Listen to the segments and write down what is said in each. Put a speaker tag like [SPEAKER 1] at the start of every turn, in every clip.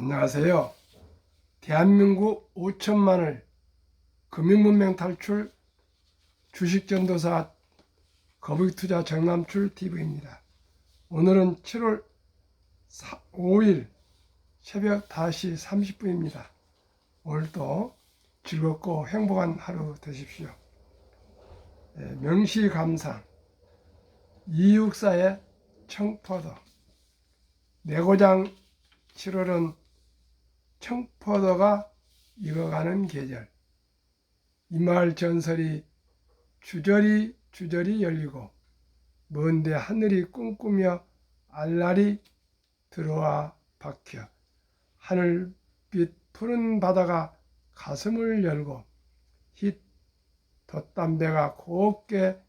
[SPEAKER 1] 안녕하세요. 대한민국 5천만을 금융문명 탈출 주식전도사 거북이투자 정남출 TV입니다. 오늘은 7월 5일 새벽 5시 30분입니다. 오늘도 즐겁고 행복한 하루 되십시오. 명시감상 이육사의 청포도 내고장 7월은 청포도가 익어가는 계절, 이마을 전설이 주저리 열리고 먼데 하늘이 꿈꾸며 알알이 들어와 박혀 하늘빛 푸른 바다가 가슴을 열고 힛 돛담배가 곱게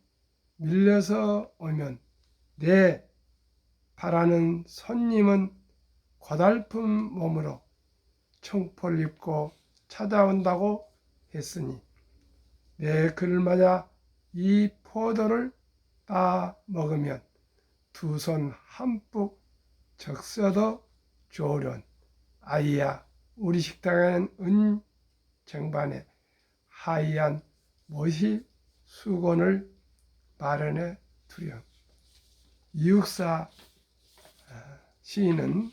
[SPEAKER 1] 밀려서 오면 내 바라는 손님은 고달픈 몸으로 청포를 입고 찾아온다고 했으니 내 그를 맞아 이 포도를 따 먹으면 두 손 한뿍 적셔도 좋으련. 아이야, 우리 식당에는 은 쟁반에 하얀 모시 수건을 마련해 두렴. 이육사 시인은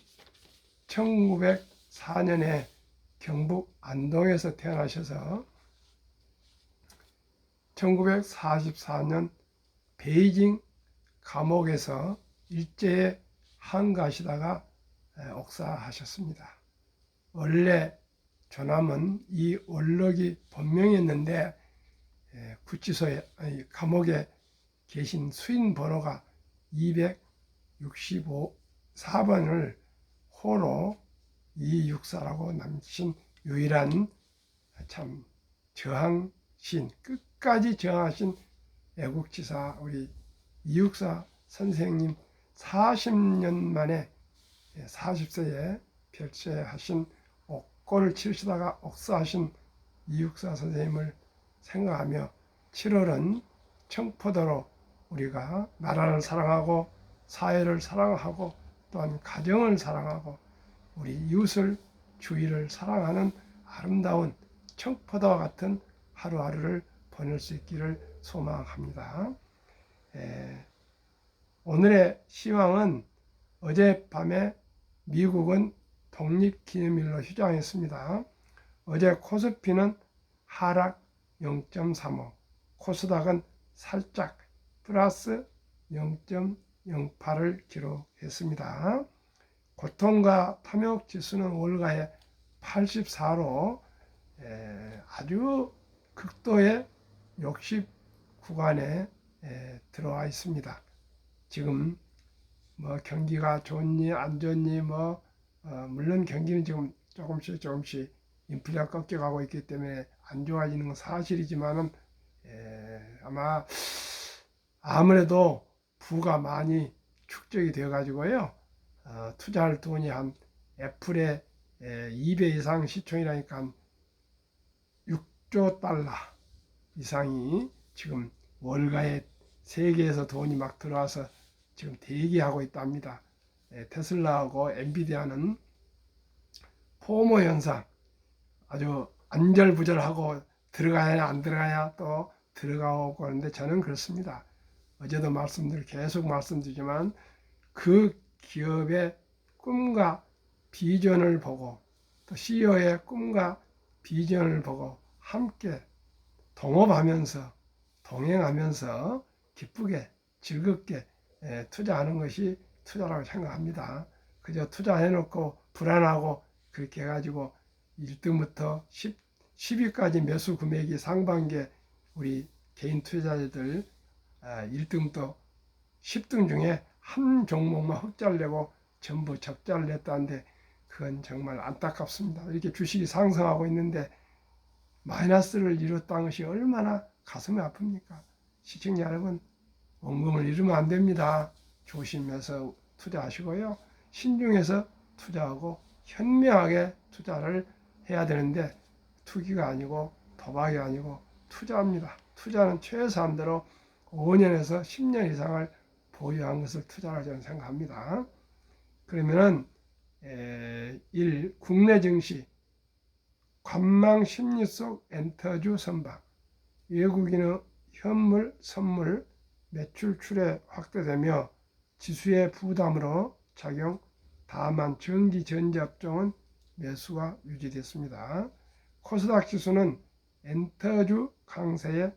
[SPEAKER 1] 1904년에 경북 안동에서 태어나셔서 1944년 베이징 감옥에서 일제에 항가하시다가 옥사하셨습니다. 원래 조남은 이 원록이 본명이었는데 구치소에 감옥에 계신 수인 번호가 264번을 호로 이육사라고 남기신 유일한 참 저항신, 끝까지 저항하신 애국지사 우리 이육사 선생님 40년 만에 40세에 별세하신 옥고를 치르시다가 옥사하신 이육사 선생님을 생각하며 7월은 청포도로 우리가 나라를 사랑하고 사회를 사랑하고 또한 가정을 사랑하고 우리 이웃을 주위를 사랑하는 아름다운 청포도와 같은 하루하루를 보낼 수 있기를 소망합니다. 오늘의 시황은 어젯밤에 미국은 독립기념일로 휴장했습니다. 어제 코스피는 하락 0.35, 코스닥은 살짝 플러스 0.08을 기록했습니다. 고통과 탐욕 지수는 월가에 84로 아주 극도의 욕심 구간에 들어와 있습니다. 지금 뭐 경기가 좋니 안 좋니 물론 경기는 지금 조금씩 인플레가 꺾여가고 있기 때문에 안 좋아지는 건 사실이지만은 아마 아무래도 부가 많이 축적이 되어 가지고요. 투자할 돈이 한 애플의 2배 이상 시총이라니까 한 6조 달러 이상이 지금 월가에 세계에서 돈이 막 들어와서 지금 대기하고 있답니다. 테슬라하고 엔비디아는 포모 현상, 아주 안절부절하고 들어가야 안 들어가야 또 들어가고 하는데 저는 그렇습니다. 어제도 계속 말씀드리지만 그 기업의 꿈과 비전을 보고 또 CEO의 꿈과 비전을 보고 함께 동업하면서 동행하면서 기쁘게 즐겁게 투자하는 것이 투자라고 생각합니다. 그저 투자해놓고 불안하고 그렇게 해가지고 1등부터 10위까지 매수 금액이 상반기에 우리 개인 투자자들 1등부터 10등 중에 한 종목만 흑자를 내고 전부 적자를 냈다는데 그건 정말 안타깝습니다. 이렇게 주식이 상승하고 있는데 마이너스를 이뤘다는 것이 얼마나 가슴이 아픕니까? 시청자 여러분, 원금을 잃으면 안 됩니다. 조심해서 투자하시고요. 신중해서 투자하고 현명하게 투자를 해야 되는데 투기가 아니고 도박이 아니고 투자입니다. 투자는 최소한대로 5년에서 10년 이상을 보유한 것을 투자라고 저는 생각합니다. 그러면은 1. 국내 증시 관망 심리 속 엔터주 선방. 외국인의 현물, 선물, 매출 출에 확대되며 지수의 부담으로 작용. 다만 전기 전자 업종은 매수가 유지됐습니다. 코스닥 지수는 엔터주 강세에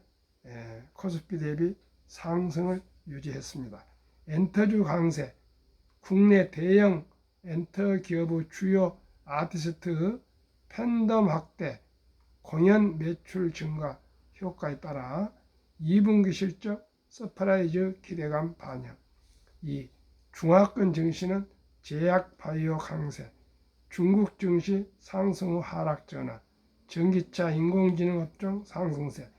[SPEAKER 1] 코스피 대비 상승을 유지했습니다. 엔터주 강세, 국내 대형 엔터 기업의 주요 아티스트 팬덤 확대, 공연 매출 증가 효과에 따라 2분기 실적 서프라이즈 기대감 반영. 2. 중화권 증시는 제약 바이오 강세, 중국 증시 상승 후 하락 전환, 전기차 인공지능 업종 상승세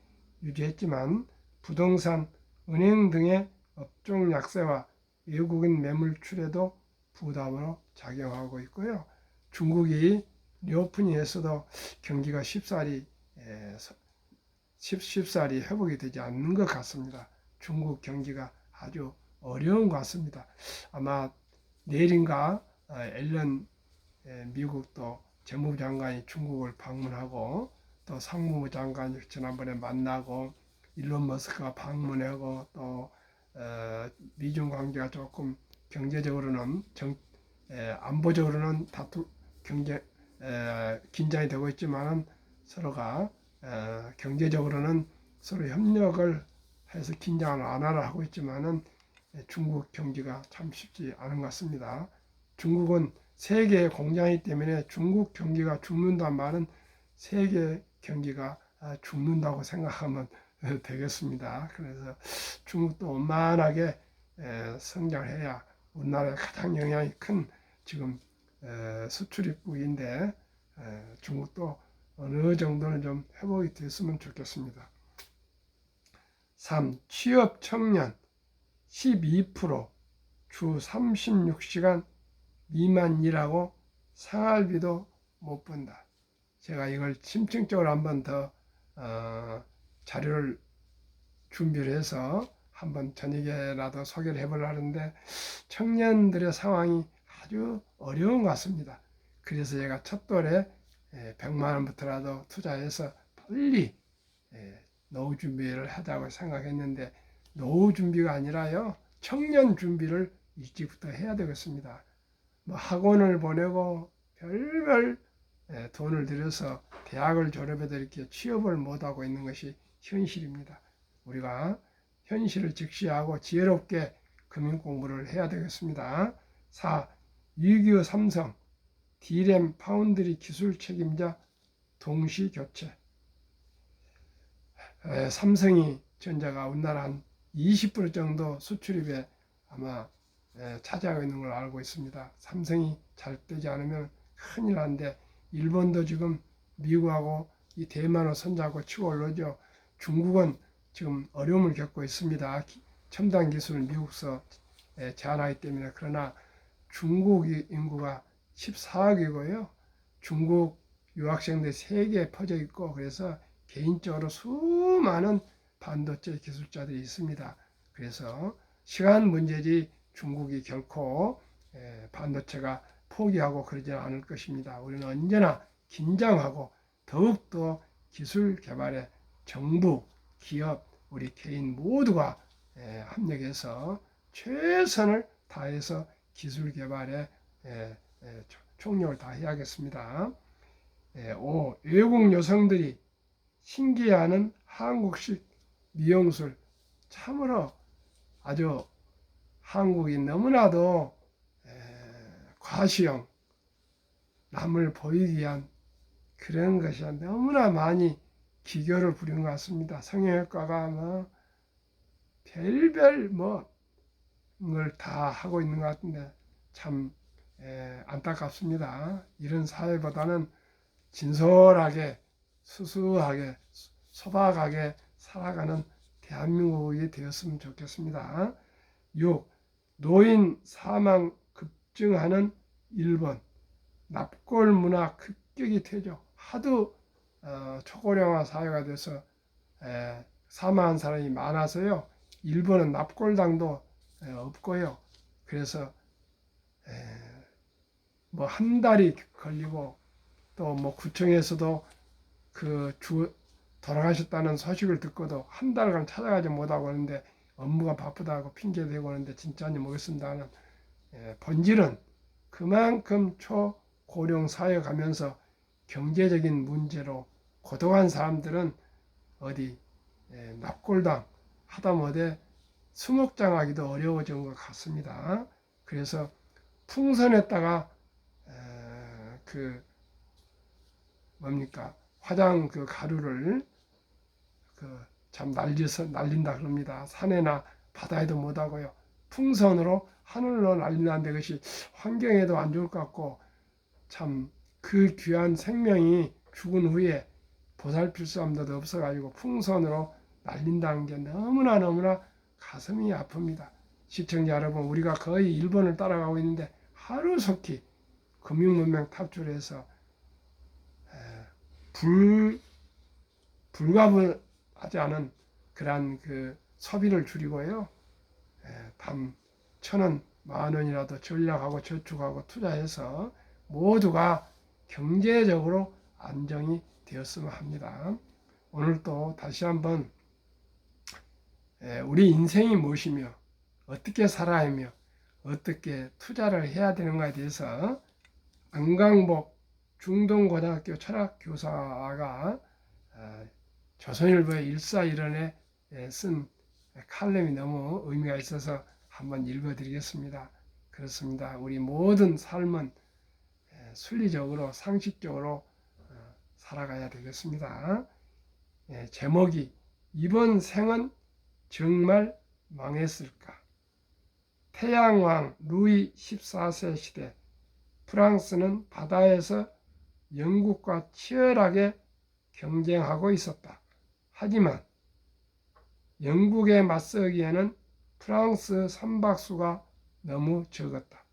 [SPEAKER 1] 유지했지만 부동산, 은행 등의 업종 약세와 외국인 매물 출에도 부담으로 작용하고 있고요. 중국이 리오프닝에서도 경기가 쉽사리 회복이 되지 않는 것 같습니다. 중국 경기가 아주 어려운 것 같습니다. 아마 내일인가 앨런 미국도 재무부 장관이 중국을 방문하고 또 상무부 장관이 지난번에 만나고 일론 머스크가 방문하고 또 미중 관계가 조금 경제적으로는 안보적으로는 긴장이 되고 있지만은 서로가 경제적으로는 서로 협력을 해서 긴장을 완화를 하고 있지만은 중국 경기가 참 쉽지 않은 것 같습니다. 중국은 세계 공장이기 때문에 중국 경기가 죽는다는 말은 세계 경기가 죽는다고 생각하면 되겠습니다. 그래서 중국도 원만하게 성장해야 우리나라에 가장 영향이 큰 지금 수출입국인데 중국도 어느 정도는 좀 회복이 됐으면 좋겠습니다. 3. 취업 청년 12% 주 36시간 미만 일하고 생활비도 못 번다. 제가 이걸 심층적으로 한번 더 자료를 준비를 해서 한번 저녁에라도 소개를 해보려고 하는데 청년들의 상황이 아주 어려운 것 같습니다. 그래서 제가 첫 돌에 100만 원부터라도 투자해서 빨리 노후 준비를 하자고 생각했는데 노후 준비가 아니라요, 청년 준비를 일찍부터 해야 되겠습니다. 뭐 학원을 보내고 별별 돈을 들여서 대학을 졸업해도 이렇게 취업을 못하고 있는 것이 현실입니다. 우리가 현실을 직시하고 지혜롭게 금융 공부를 해야 되겠습니다. 4. 유기어 삼성, D램 파운드리 기술 책임자 동시 교체. 삼성이 전자가 우리나라 한 20% 정도 수출입에 아마 차지하고 있는 걸 알고 있습니다. 삼성이 잘 되지 않으면 큰일 난데 일본도 지금 미국하고 이 대만을 손잡고 치고 올라오죠. 중국은 지금 어려움을 겪고 있습니다. 첨단 기술을 미국서 제한하기 때문에. 그러나 중국 인구가 14억이고요. 중국 유학생들 세계에 퍼져 있고 그래서 개인적으로 수많은 반도체 기술자들이 있습니다. 그래서 시간 문제지 중국이 결코 반도체가 포기하고 그러지 않을 것입니다. 우리는 언제나 긴장하고 더욱더 기술 개발에 정부, 기업, 우리 개인 모두가 합력해서 최선을 다해서 기술 개발에 총력을 다해야겠습니다. 5. 외국 여성들이 신기해하는 한국식 미용술. 참으로 아주 한국이 너무나도 과시형, 남을 보이기 위한 그런 것이 너무나 많이 기교를 부리는 것 같습니다. 성형외과가 뭐 별별 걸 다 하고 있는 것 같은데 참 안타깝습니다. 이런 사회보다는 진솔하게, 수수하게, 소박하게 살아가는 대한민국이 되었으면 좋겠습니다. 6. 노인 사망 급증하는 일본. 납골 문화 급격히 퇴조. 하도 초고령화 사회가 돼서 사망한 사람이 많아서요. 일본은 납골당도 없고요. 그래서 뭐 한 달이 걸리고 또 뭐 구청에서도 돌아가셨다는 소식을 듣고도 한 달간 찾아가지 못하고 하는데 업무가 바쁘다고 핑계대고 하는데 진짜인지 모르겠습니다 하는 본질은 그만큼 초고령 사회 가면서 경제적인 문제로 고독한 사람들은 어디 납골당 하다못해 수목장하기도 어려워진 것 같습니다. 그래서 풍선에다가 그 뭡니까 화장 그 가루를 참 날린다 그럽니다. 산에나 바다에도 못하고요. 풍선으로 하늘로 날린다는데 그것이 환경에도 안 좋을 것 같고 참 그 귀한 생명이 죽은 후에 보살필 사람도 없어가지고 풍선으로 날린다는 게 너무나 가슴이 아픕니다. 시청자 여러분, 우리가 거의 일본을 따라가고 있는데 하루속히 금융문명 탑출해서 불가분하지 않은 그러한 그 소비를 줄이고요. 단 1,000원, 10,000원이라도 전략하고 저축하고 투자해서 모두가 경제적으로 안정이 되었으면 합니다. 오늘 또 다시 한번 우리 인생이 무엇이며 어떻게 살아야 하며 어떻게 투자를 해야 되는가에 대해서 안강복 중동고등학교 철학교사가 조선일보의 일사일언에 쓴 칼럼이 너무 의미가 있어서 한번 읽어드리겠습니다. 그렇습니다. 우리 모든 삶은 순리적으로 상식적으로 살아가야 되겠습니다. 제목이 이번 생은 정말 망했을까? 태양왕 루이 14세 시대 프랑스는 바다에서 영국과 치열하게 경쟁하고 있었다. 하지만 영국에 맞서기에는 프랑스 선박수가 너무 적었다.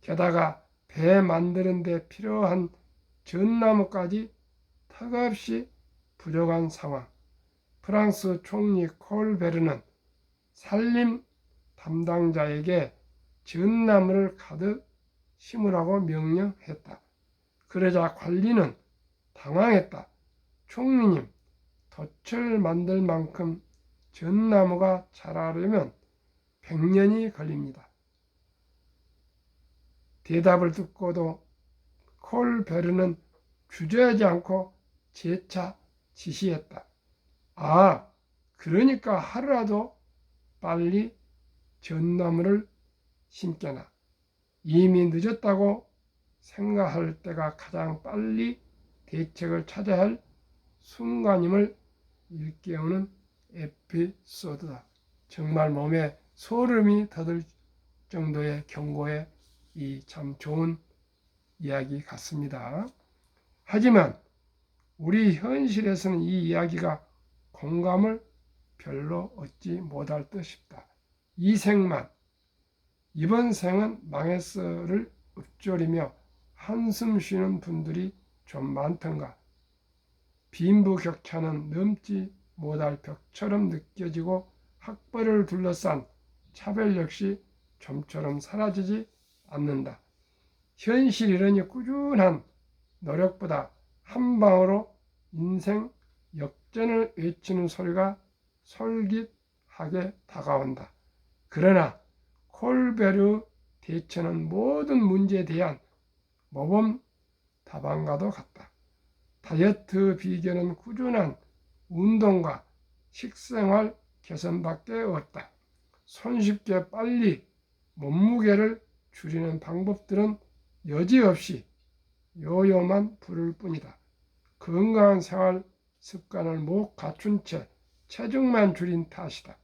[SPEAKER 1] 게다가 배 만드는 데 필요한 전나무까지 턱없이 부족한 상황. 프랑스 총리 콜베르는 산림 담당자에게 전나무를 가득 심으라고 명령했다. 그러자 관리는 당황했다. 총리님, 덫을 만들 만큼 전나무가 자라려면 100년이 걸립니다. 대답을 듣고도 콜베르는 주저하지 않고 재차 지시했다. 아, 그러니까 하루라도 빨리 전나무를 심겨라. 이미 늦었다고 생각할 때가 가장 빨리 대책을 찾아야 할 순간임을 일깨우는 에피소드다. 정말 몸에 소름이 돋을 정도의 경고의 이 참 좋은 이야기 같습니다. 하지만 우리 현실에서는 이 이야기가 공감을 별로 얻지 못할 듯 싶다. 이 생만, 이번 생은 망했어를 읊조리며 한숨 쉬는 분들이 좀 많던가. 빈부격차는 넘지 못할 벽처럼 느껴지고 학벌을 둘러싼 차별 역시 좀처럼 사라지지 않는다. 현실이라니 꾸준한 노력보다 한 방으로 인생 역전을 외치는 소리가 솔깃하게 다가온다. 그러나 콜베르 대처는 모든 문제에 대한 모범 답안과도 같다. 다이어트 비결은 꾸준한 운동과 식생활 개선밖에 없다. 손쉽게 빨리 몸무게를 줄이는 방법들은 여지없이 요요만 부를 뿐이다. 건강한 생활 습관을 못 갖춘 채 체중만 줄인 탓이다.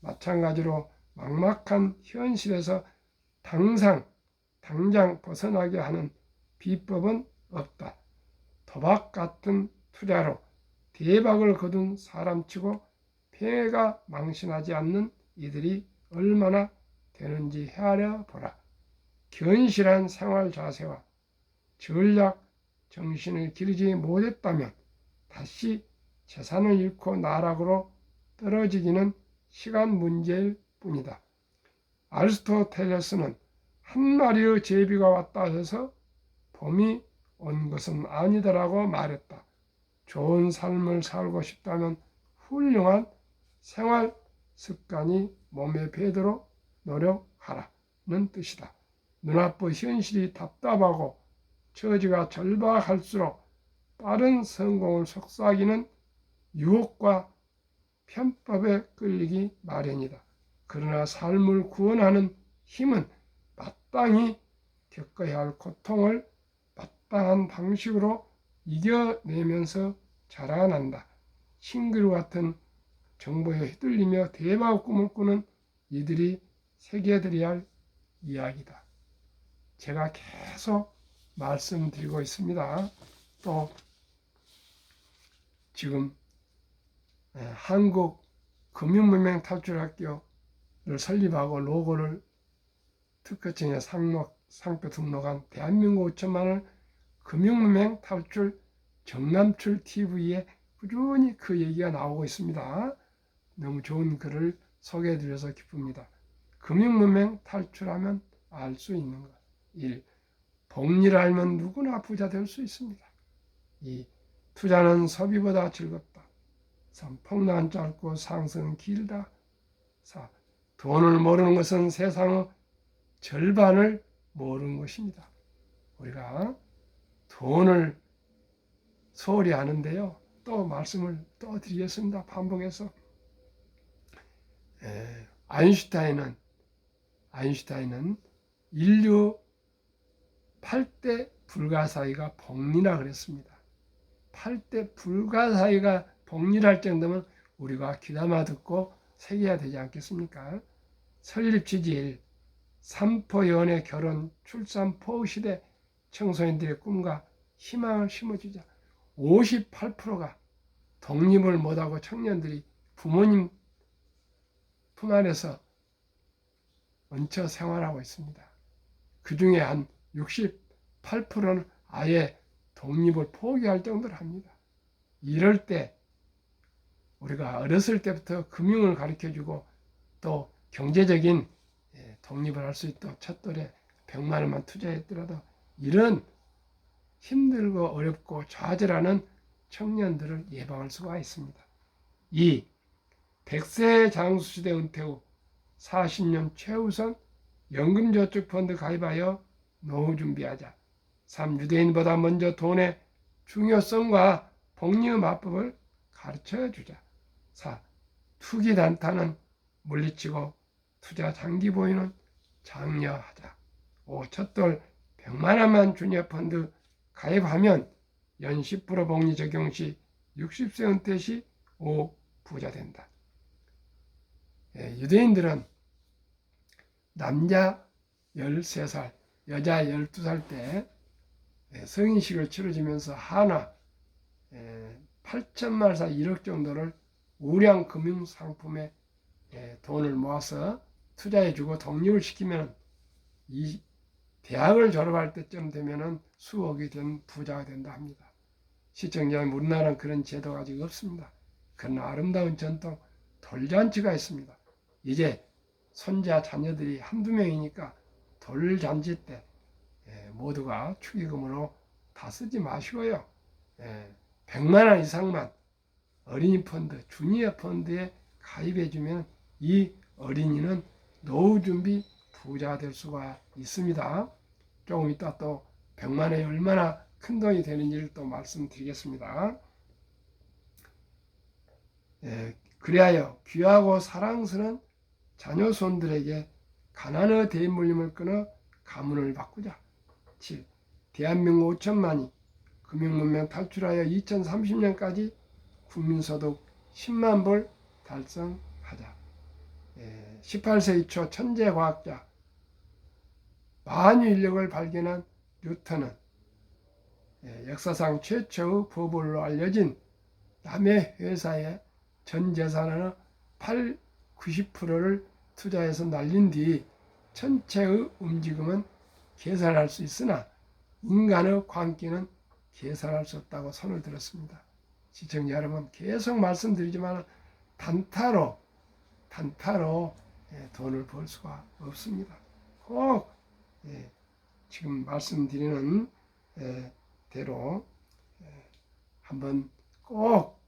[SPEAKER 1] 마찬가지로 막막한 현실에서 당장 벗어나게 하는 비법은 없다. 도박 같은 투자로 대박을 거둔 사람치고 폐가 망신하지 않는 이들이 얼마나 되는지 헤아려 보라. 견실한 생활 자세와 전략 정신을 기르지 못했다면 다시 재산을 잃고 나락으로 떨어지기는 시간 문제일 뿐이다. 아리스토텔레스는 한 마리의 제비가 왔다 해서 봄이 온 것은 아니더라고 말했다. 좋은 삶을 살고 싶다면 훌륭한 생활 습관이 몸에 배도록 노력하라는 뜻이다. 눈앞의 현실이 답답하고 처지가 절박할수록 빠른 성공을 속삭이는 유혹과 편법에 끌리기 마련이다. 그러나 삶을 구원하는 힘은 마땅히 겪어야 할 고통을 마땅한 방식으로 이겨내면서 자라난다. 싱글 같은 정보에 휘둘리며 대박의 꿈을 꾸는 이들이 새겨들어야 할 이야기다. 제가 계속 말씀드리고 있습니다. 또 지금 한국금융문명탈출학교를 설립하고 로고를 특허청에 상표 등록한 대한민국 5천만을 금융문명 탈출 정남출 TV에 꾸준히 그 얘기가 나오고 있습니다. 너무 좋은 글을 소개해드려서 기쁩니다. 금융문명 탈출하면 알 수 있는 것. 1. 복리를 알면 누구나 부자 될 수 있습니다. 2. 투자는 소비보다 즐겁다. 3. 폭락은 짧고 상승은 길다. 4. 돈을 모르는 것은 세상의 절반을 모르는 것입니다. 우리가 돈을 소홀히 하는데요. 또 말씀을 또 드리겠습니다. 반복해서. 아인슈타인은 인류 8대 불가사의가 복리라 그랬습니다. 8대 불가사의가 복리할 정도면 우리가 귀담아 듣고 새겨야 되지 않겠습니까? 설립 취지일, 삼포 연애 결혼 출산 포 시대 청소년들의 꿈과 희망을 심어주자. 58%가 독립을 못하고 청년들이 부모님 품 안에서 얹혀 생활하고 있습니다. 그 중에 한 68%는 아예 독립을 포기할 정도로 합니다. 이럴 때 우리가 어렸을 때부터 금융을 가르쳐주고 또 경제적인 독립을 할 수 있도록 첫돌에 100만 원만 투자했더라도 이런 힘들고 어렵고 좌절하는 청년들을 예방할 수가 있습니다. 2. 100세 장수시대 은퇴 후 40년 최우선 연금저축펀드 가입하여 노후 준비하자. 3. 유대인보다 먼저 돈의 중요성과 복리의 마법을 가르쳐주자. 4. 투기 단타는 물리치고 투자 장기 보유는 장려하자. 5. 첫돌 100만 원만 주니어 펀드 가입하면 연 10% 복리 적용 시 60세 은퇴 시 5 부자 된다. 유대인들은 남자 13살, 여자 12살 때 성인식을 치러지면서 한화 8천만에서 1억 정도를 우량 금융상품에 돈을 모아서 투자해주고 독립을 시키면 이 대학을 졸업할 때쯤 되면은 수억이 된 부자가 된다 합니다. 시청자님, 우리나라는 그런 제도가 아직 없습니다. 그러나 아름다운 전통 돌잔치가 있습니다. 이제 손자 자녀들이 한두 명이니까 돌잔치 때 모두가 축의금으로 다 쓰지 마시고요. 100만 원 이상만 어린이 펀드, 주니어 펀드에 가입해주면 이 어린이는 노후 준비 부자가 될 수가 있습니다. 조금 이따 또 100만 원이 얼마나 큰 돈이 되는지를 또 말씀드리겠습니다. 그리하여 귀하고 사랑스러운 자녀 손들에게 가난의 대물림을 끊어 가문을 바꾸자. 7. 대한민국 5천만이 금융문명 탈출하여 2030년까지 국민소득 10만 불 달성하자. 18세기 초 천재과학자 만유인력을 발견한 뉴턴은 역사상 최초의 버블로 알려진 남의 회사의 전 재산의 90%를 투자해서 날린 뒤 전체의 움직임은 계산할 수 있으나 인간의 광기는 계산할 수 없다고 손을 들었습니다. 시청자 여러분, 계속 말씀드리지만 단타로 돈을 벌 수가 없습니다. 꼭 지금 말씀드리는 대로 한번 꼭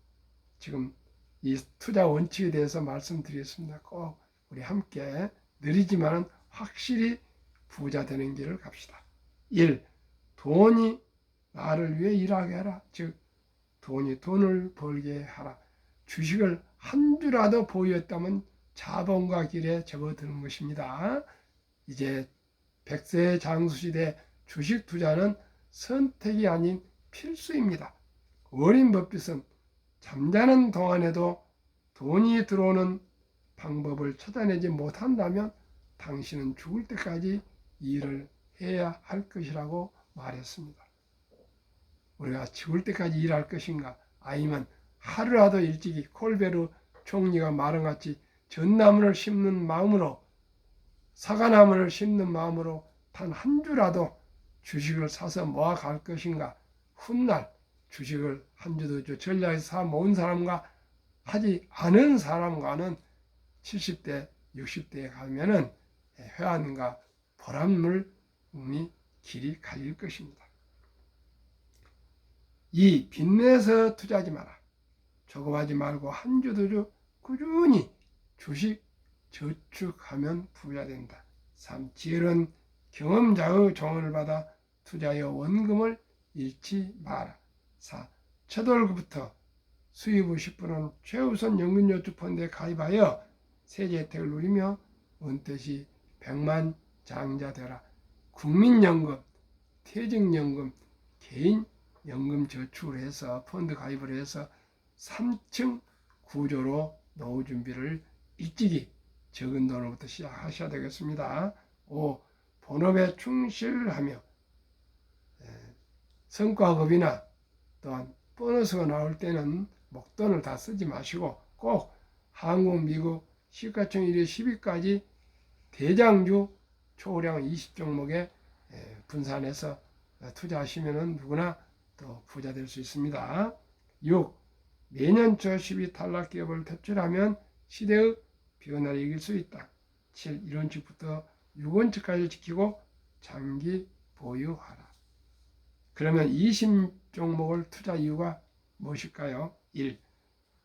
[SPEAKER 1] 지금 이 투자 원칙에 대해서 말씀드리겠습니다. 꼭 우리 함께 느리지만 확실히 부자 되는 길을 갑시다. 1. 돈이 나를 위해 일하게 하라. 즉 돈이 돈을 벌게 하라. 주식을 한 주라도 보유했다면 자본가 길에 접어드는 것입니다. 이제 100세 장수시대 주식 투자는 선택이 아닌 필수입니다. 워렌 버핏은 잠자는 동안에도 돈이 들어오는 방법을 찾아내지 못한다면 당신은 죽을 때까지 일을 해야 할 것이라고 말했습니다. 우리가 죽을 때까지 일할 것인가? 아니면 하루라도 일찍이 콜베르 총리가 말한 같이 전나무를 심는 마음으로, 사과나무를 심는 마음으로 단 한 주라도 주식을 사서 모아갈 것인가? 훗날 주식을 한 주도 전략에서 사 모은 사람과 하지 않은 사람과는 70대, 60대에 가면은 회한과 보람물이 길이 갈릴 것입니다. 2. 빚내서 투자하지 마라. 조급하지 말고 한 주도 꾸준히 주식 저축하면 부자 된다. 3. 지혜로운 경험자의 조언을 받아 투자하여 원금을 잃지 마라. 4. 첫 월급부터 수입의 10%는 최우선 연금저축펀드에 가입하여 세제 혜택을 누리며 은퇴 시 백만장자 되라. 국민연금, 퇴직연금, 개인연금 저축을 해서 펀드 가입을 해서 3층 구조로 노후 준비를 일찍이 적은 돈으로부터 시작하셔야 되겠습니다. 5. 본업에 충실하며 성과급이나 또한 보너스가 나올 때는 목돈을 다 쓰지 마시고 꼭 한국, 미국 시가총 1위 10위까지 대장주 초고량 20종목에 분산해서 투자하시면 누구나 또 부자 될 수 있습니다. 6. 매년 초 10위 탈락 기업을 퇴출하면 시대의 변화를 이길 수 있다. 7. 1원칙부터 6원칙까지 지키고 장기 보유하라. 그러면 20종목을 투자 이유가 무엇일까요? 1.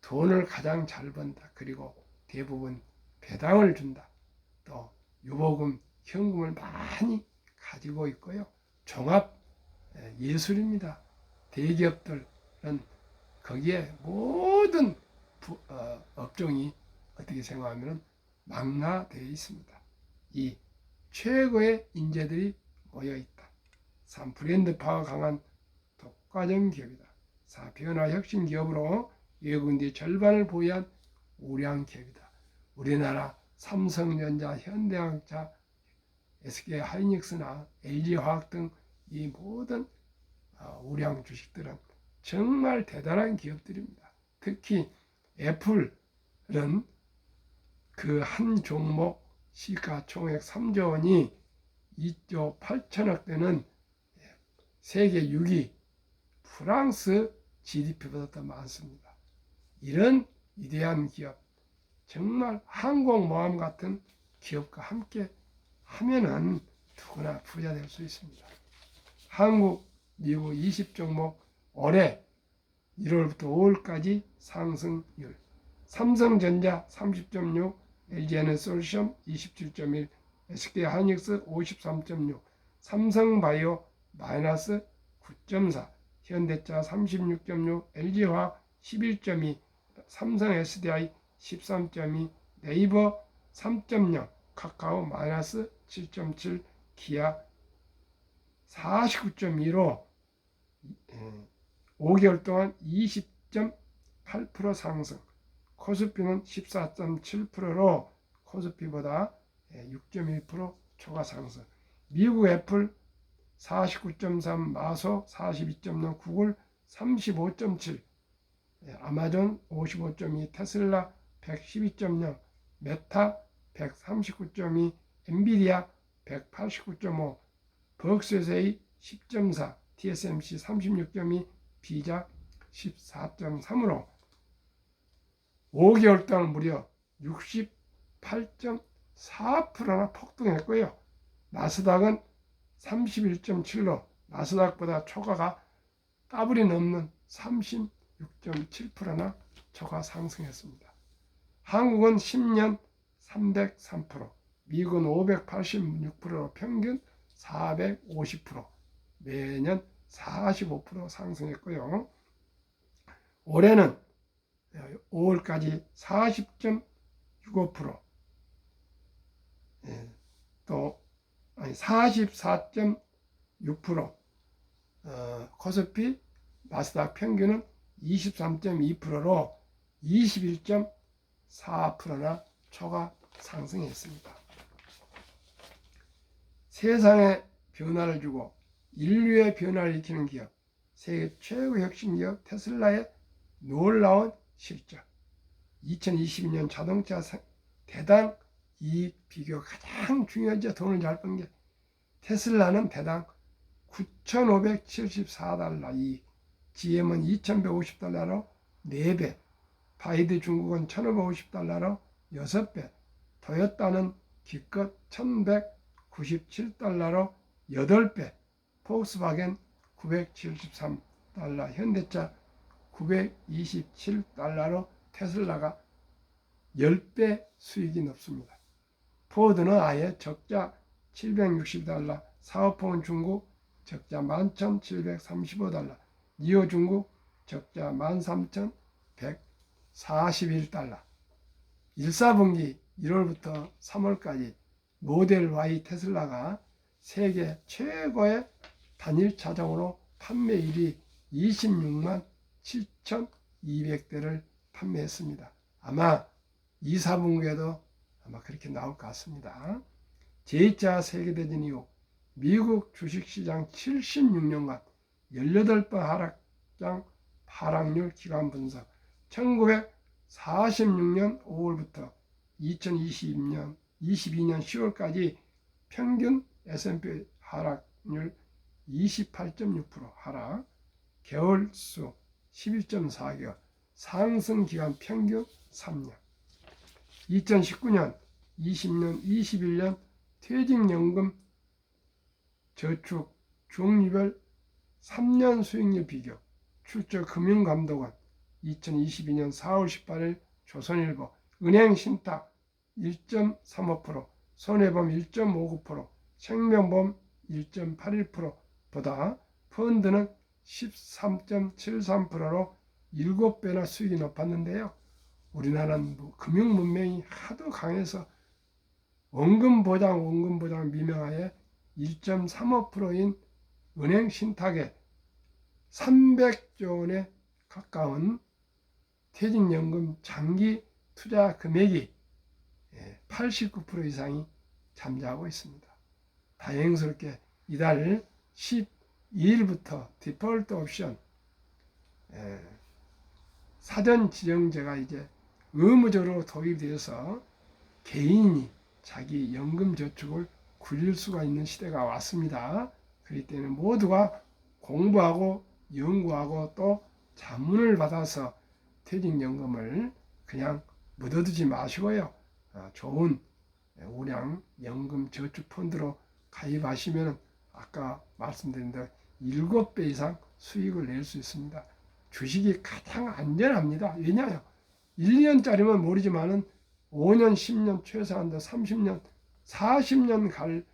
[SPEAKER 1] 돈을 가장 잘 번다. 그리고 대부분 배당을 준다. 또 유보금, 현금을 많이 가지고 있고요. 종합 예술입니다. 대기업들은 거기에 모든 업종이 어떻게 생각하면 망라되어 있습니다. 2. 최고의 인재들이 모여 있다. 3. 브랜드 파워 강한 독과점 기업이다. 4. 변화 혁신 기업으로 외국인들의 절반을 보유한 우량 기업이다. 우리나라 삼성전자, 현대자동차, SK하이닉스나 LG화학 등 이 모든 우량 주식들은 정말 대단한 기업들입니다. 특히 애플은 그 한 종목 시가총액 3조 원이 2조 8천억 되는 세계 6위 프랑스 GDP보다 더 많습니다. 이런 위대한 기업, 정말 항공모함 같은 기업과 함께 하면은 누구나 부자 될 수 있습니다. 한국, 미국 20종목 올해 1월부터 5월까지 상승률. 삼성전자 30.6, LG에너솔루션 27.1, SK하이닉스 53.6, 삼성바이오 마이너스 9.4, 현대차 36.6, LG화학 11.2, 삼성 SDI 13.2, 네이버 3.0, 카카오 마이너스 7.7, 기아 49.2로 5개월 동안 20.8% 상승, 코스피는 14.7%로 코스피보다 6.1% 초과 상승, 미국 애플 49.3, 마소 42.0, 구글 35.7, 아마존 55.2, 테슬라 112.0, 메타 139.2, 엔비디아 189.5, 버크셔세이 10.4, TSMC 36.2, 비자 14.3으로 5개월 동안 무려 68.4%나 폭등했고요. 나스닥은 31.7로 나스닥보다 초과가 더블이 넘는 36.7%나 초과 상승했습니다. 한국은 10년 303%, 미국은 586%로 평균 450%, 매년 45% 상승했고요. 올해는 5월까지 40.65%, 또 44.6%, 코스피 나스닥 평균은 23.2%로 21.4%나 초과 상승했습니다. 세상에 변화를 주고 인류의 변화를 일으키는 기업, 세계 최고 혁신 기업 테슬라의 놀라운 실적, 2022년 자동차 대당 이익 비교 가장 중요하죠. 돈을 잘 번 게 테슬라는 대당 9,574달러 이익, GM은 2,150달러로 4배, 바이드 중국은 1,550달러로 6배, 토요타는 기껏 1,197달러로 8배, 폭스바겐 973달러, 현대차 927달러로 테슬라가 10배 수익이 높습니다. 포드는 아예 적자 760달러, 사오폰 중국 적자 11,735달러, 니오 중국 적자 13,141달러. 1사분기 1월부터 3월까지 모델 Y 테슬라가 세계 최고의 단일 차종으로 판매일이 26만 7,200대를 판매했습니다. 아마 2, 4분기에도 아마 그렇게 나올 것 같습니다. 제2차 세계대전 이후 미국 주식시장 76년간 18번 하락률 기간 분석, 1946년 5월부터 2022년 10월까지 평균 S&P 하락률 28.6% 하락, 개월수 11.4개월, 상승 기간 평균 3년. 2019년, 20년, 21년 퇴직연금 저축 종류별 3년 수익률 비교, 출처 금융감독원 2022년 4월 18일 조선일보, 은행 신탁 1.35%, 손해보험 1.59%, 생명보험 1.81%보다 펀드는 13.73%로 7배나 수익이 높았는데요. 우리나라는 금융 문명이 하도 강해서 원금보장 미명하에 1.35%인 은행 신탁에 300조 원에 가까운 퇴직연금 장기 투자 금액이 89% 이상이 잠자고 있습니다. 다행스럽게 이달 12일부터 디폴트 옵션 사전 지정제가 이제 의무적으로 도입되어서 개인이 자기 연금 저축을 굴릴 수가 있는 시대가 왔습니다. 그렇기 때문에 모두가 공부하고 연구하고 또 자문을 받아서 퇴직연금을 그냥 묻어두지 마시고요. 좋은 우량 연금 저축 펀드로 가입하시면 아까 말씀드린 대로 7배 이상 수익을 낼 수 있습니다. 주식이 가장 안전합니다. 왜냐하면 1년짜리면 모르지만은 5년, 10년, 최소한도 30년, 40년 갈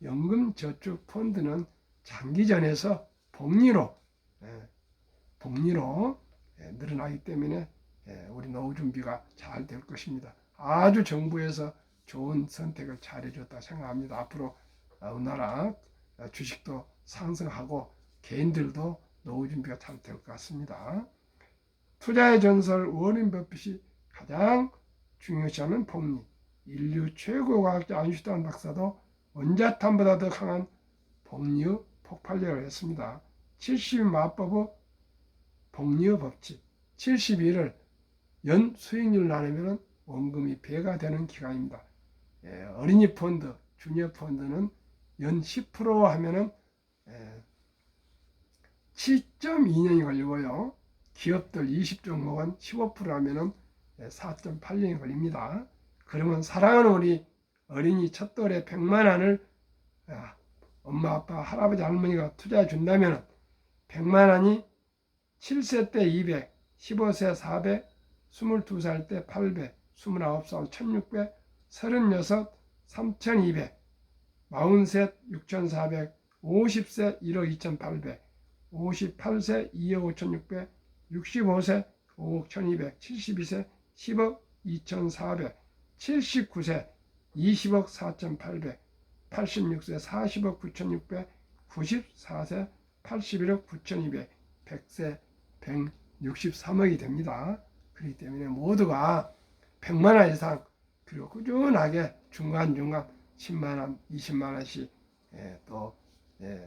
[SPEAKER 1] 연금 저축 펀드는 장기전에서 복리로 늘어나기 때문에 우리 노후 준비가 잘 될 것입니다. 아주 정부에서 좋은 선택을 잘 해줬다 생각합니다. 앞으로 우리나라 주식도 상승하고 개인들도 노후 준비가 잘 될 것 같습니다. 투자의 전설 워렌 버핏이 가장 중요시하는 복리, 인류 최고 과학자 아인슈타인 박사도 원자탄보다 더 강한 복리의 폭발력을 했습니다. 70 마법의 복리의 법칙, 71을 연 수익률 나누면 원금이 배가 되는 기간입니다. 어린이 펀드, 주니어 펀드는 연 10% 하면은 7.2년이 걸리고요. 기업들 20종목은 15% 하면은 4.8년이 걸립니다. 그러면 사랑하는 우리 어린이 첫돌에 100만 원을 엄마, 아빠, 할아버지, 할머니가 투자해 준다면 100만 원이 7세 때 200, 15세 400, 22살 때 800, 29살 1600, 36, 3200, 43, 6400, 50세 1억 2800, 58세 2억 5600, 65세 5억 1200, 72세 10억 2400, 79세 20억 4800, 86세 40억 9600, 94세 81억 9200, 100세 163억이 됩니다. 그렇기 때문에 모두가 100만 원 이상 그리고 꾸준하게 중간중간 10만 원, 20만 원씩 또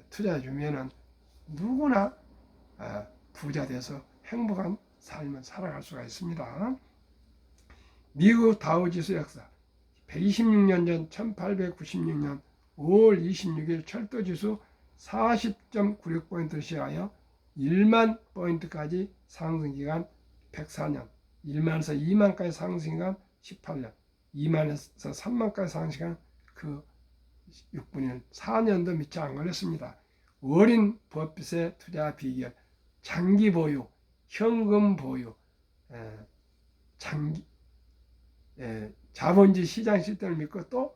[SPEAKER 1] 투자해 주면은 누구나 부자 돼서 행복한 삶을 살아갈 수가 있습니다. 미국 다우지수 역사 126년 전 1896년 5월 26일 철도지수 40.96포인트를 시하여 1만 포인트까지 상승기간 104년, 1만에서 2만까지 상승기간 18년, 2만에서 3만까지 상승기간 그 6분의 4년도 미처 안 걸렸습니다. 어린 버핏의 투자 비결, 장기 보유, 현금 보유, 자본주의 시장 시스템을 믿고 또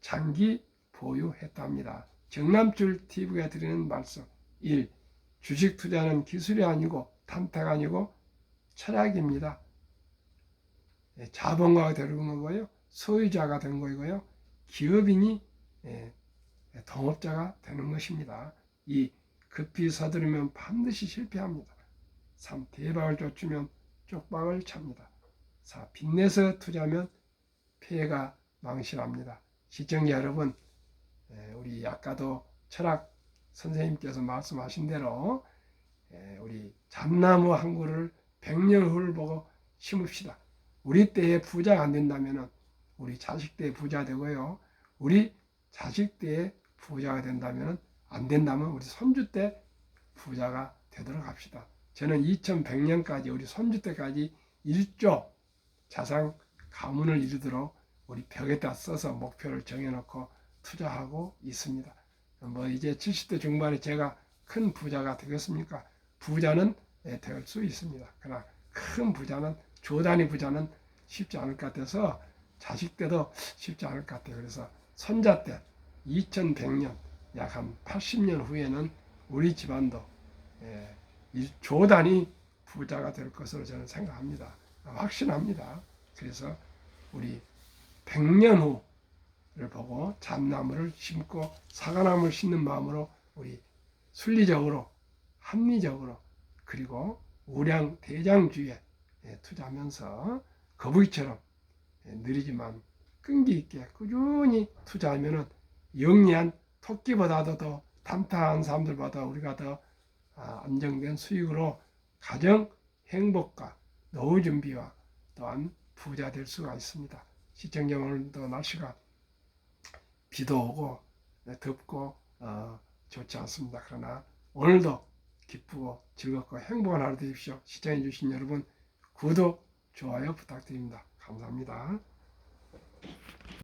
[SPEAKER 1] 장기 보유했답니다. 정남줄 TV가 드리는 말씀 1. 주식 투자는 기술이 아니고 탐탁 아니고 철학입니다. 자본가가 되는 거고요. 소유자가 되는 거고요. 기업인이 동업자가 되는 것입니다. 2. 급히 서두르면 반드시 실패합니다. 3. 대박을 쫓으면 쪽박을 찹니다. 4. 빚내서 투자하면 폐해가 망신합니다. 시청자 여러분, 우리 아까도 철학 선생님께서 말씀하신 대로 우리 잣나무 한 그루를 100년 후를 보고 심읍시다. 우리 때에 부자가 안 된다면 우리 자식 때에 부자 되고요. 우리 자식 때에 부자가 된다면 안 된다면 우리 손주 때 부자가 되도록 합시다. 저는 2100년까지 우리 손주 때까지 1조 자산 가문을 이루도록 우리 벽에다 써서 목표를 정해놓고 투자하고 있습니다. 뭐 이제 70대 중반에 제가 큰 부자가 되겠습니까? 부자는 될 수 있습니다. 그러나 큰 부자는 조단위 부자는 쉽지 않을 것 같아서 자식 때도 쉽지 않을 것 같아요. 그래서 손자 때 2100년 약 한 80년 후에는 우리 집안도 조단위 부자가 될 것으로 저는 생각합니다. 확신합니다. 그래서 우리 100년 후를 보고 잣나무를 심고 사과나무를 심는 마음으로 우리 순리적으로 합리적으로 그리고 우량대장주의에 투자하면서 거북이처럼 느리지만 끈기 있게 꾸준히 투자하면 영리한 토끼보다도 더 탄탄한 사람들보다 우리가 더 안정된 수익으로 가정 행복과 노후 준비와 또한 부자 될 수가 있습니다. 시청자 오늘도 날씨가 비도 오고 덥고 좋지 않습니다. 그러나 오늘도 기쁘고 즐겁고 행복한 하루 되십시오. 시청해 주신 여러분 구독, 좋아요 부탁드립니다. 감사합니다.